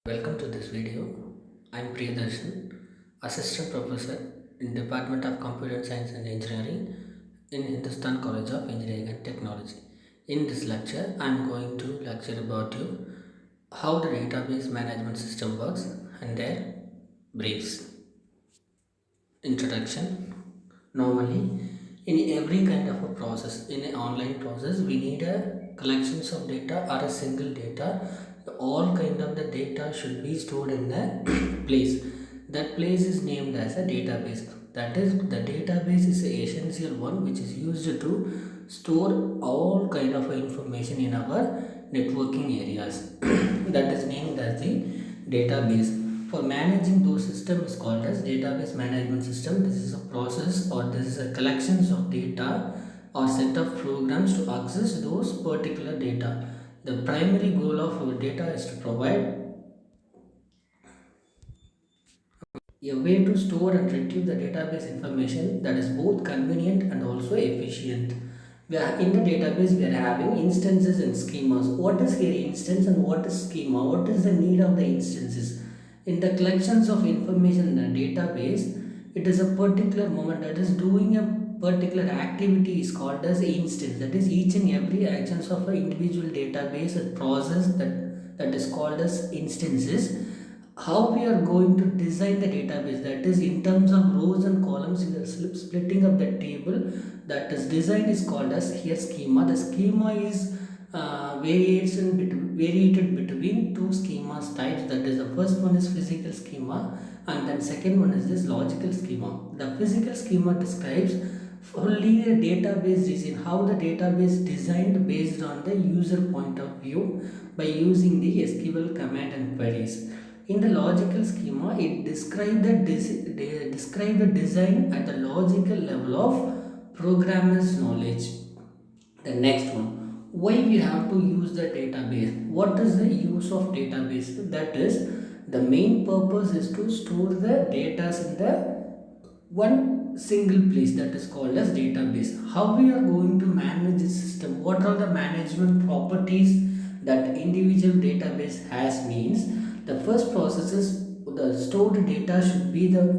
Welcome to this video. I'm Priyadarshan, Assistant Professor in Department of Computer Science and Engineering in Hindusthan College of Engineering and Technology. In this lecture, I'm going to lecture about you how the database management system works and their briefs. Introduction. Normally, in every kind of a process, in an online process, we need a collections of data or a single data. All kind of the data should be stored in a place. That place is named as a database. That is, the database is a essential one which is used to store all kind of information in our networking areas. That is named as the database. For managing those systems is called as database management system. This is a process or this is a collections of data or set of programs to access those particular data. The primary goal of our data is to provide a way to store and retrieve the database information that is both convenient and also efficient. We are in the database, we are having instances and schemas. What is here instance and what is schema? What is the need of the instances? In the collections of information in the database, it is a particular moment that is doing a particular activity is called as instance. That is each and every actions of an individual database a process that is called as instances. How we are going to design the database, that is in terms of rows and columns, we are splitting up the table. That is design is called as here schema. The schema is variated between two schemas types. That is, the first one is physical schema and then second one is this logical schema. The physical schema describes only a database design, how the database designed based on the user point of view by using the SQL command and queries. In the logical schema, it describes the design at the logical level of programmer's knowledge. The next one, why we have to use the database? What is the use of database? That is, the main purpose is to store the data in the one single place, that is called as database. How we are going to manage the system? What are the management properties that individual database has means? The first process is the stored data should be the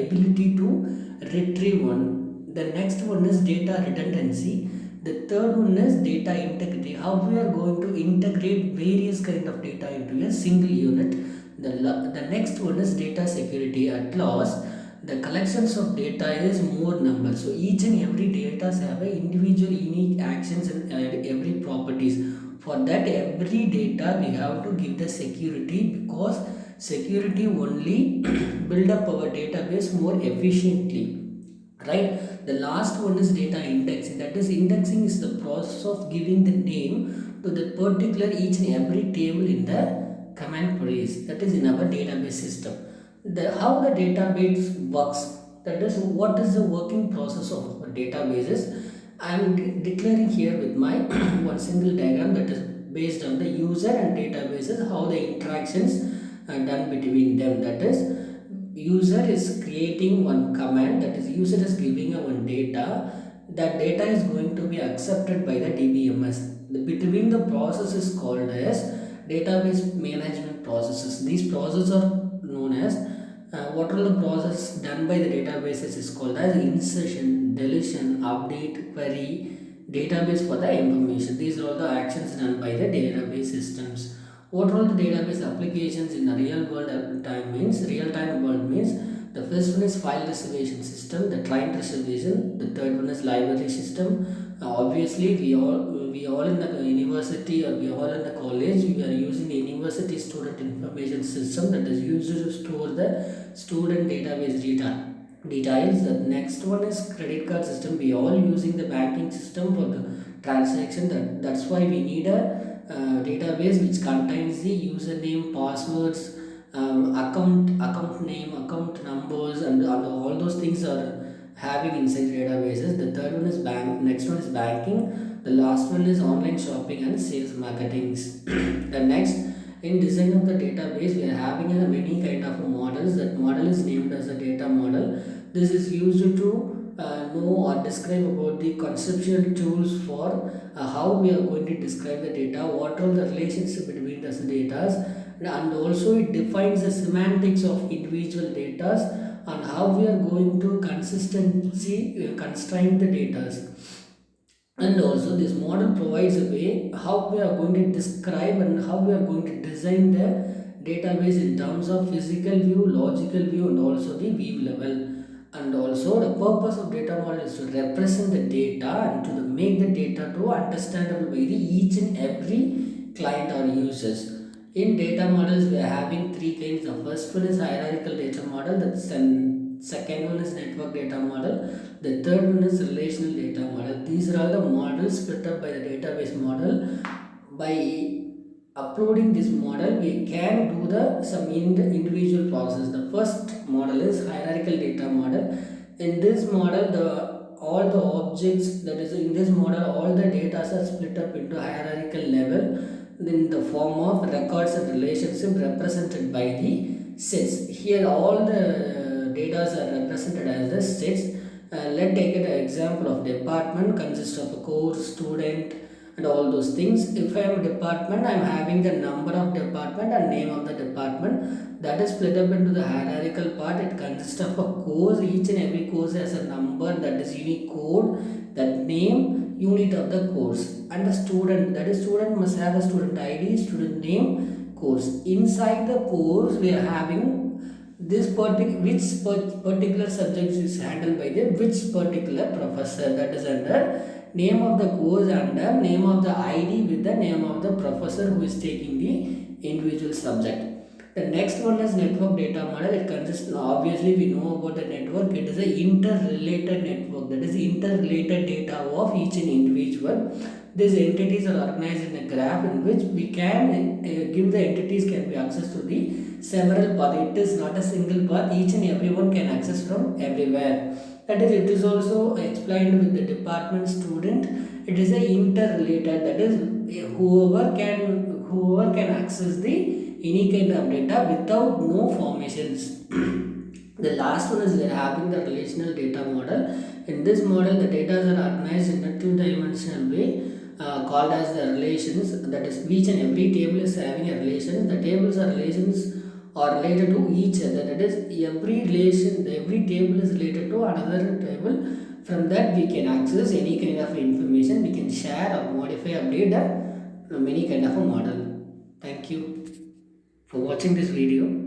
ability to retrieve one. The next one is data redundancy. The third one is data integrity. How we are going to integrate various kind of data into a single unit. The next one is data security. At last, the collections of data is more number. So each and every data have a individual unique actions and every properties. For that every data we have to give the security, because security only build up our database more efficiently, right? The last one is data indexing. That is, indexing is the process of giving the name to the particular each and every table in the command queries, that is in our database system. How the database works, that is what is the working process of databases. I am declaring here with my one single diagram that is based on the user and databases, how the interactions are done between them. That is, user is creating one command, that is user is giving a one data. That data is going to be accepted by the DBMS. Between the process is called as database management processes. These processes are known as what are the process done by the databases is called as insertion, deletion, update, query, database for the information. These are all the actions done by the database systems. What are the database applications in the real time world means, the first one is file reservation system, the client reservation. The third one is library system. Obviously, we all in the university or we all in the college, we are using the university student information system that is used to store the student database details. The next one is credit card system. We all using the banking system for the transaction. That's why we need a database which contains the username, passwords, account name, account numbers, and all those things are having inside databases. The third one is next one is banking. The last one is online shopping and sales marketing. The next, in design of the database, we are having a many kind of models. That model is named as a data model. This is used to know or describe about the conceptual tools for how we are going to describe the data, what are the relationship between the data, and also it defines the semantics of individual data and how we are going to consistency constrain the data. And also this model provides a way how we are going to describe and how we are going to design the database in terms of physical view, logical view, and also the view level. And also the purpose of data model is to represent the data and to make the data to understandable by the each and every client or users. In data models we are having three kinds. The first one is hierarchical data model, the second one is network data model, the third one is relational data model. These are all the models split up by the database model. By uploading this model we can do the some individual process. The first model is hierarchical data model. In this model the all the objects, that is in this model all the data are split up into hierarchical level in the form of records and relationship represented by the sets. Here all the data are represented as the sets. Let's take an example of department consists of a course, student, and all those things. If I am a department, I am having the number of department and name of the department. That is split up into the hierarchical part. It consists of a course. Each and every course has a number, that is unique code, that name, unit of the course. And the student, that is student must have a student ID, student name, course. Inside the course we are having this particular subject is handled by the which particular professor, that is under name of the course under name of the ID with the name of the professor who is taking the individual subject. The next one is network data model. It consists, obviously we know about the network, it is a interrelated network, that is interrelated data of each and individual. These entities are organized in a graph in which we can give the entities can be access to the several paths. It is not a single path, each and everyone can access from everywhere. That is, it is also explained with the department student. It is a interrelated, that is whoever can access the any kind of data without no formations. The last one is we are having the relational data model. In this model the data are organized in a two-dimensional way called as the relations. That is, each and every table is having a relation. The tables are relations are related to each other. That is, every table is related to another table. From that we can access any kind of information. We can share or modify, update many kind of a model. Thank you for watching this video.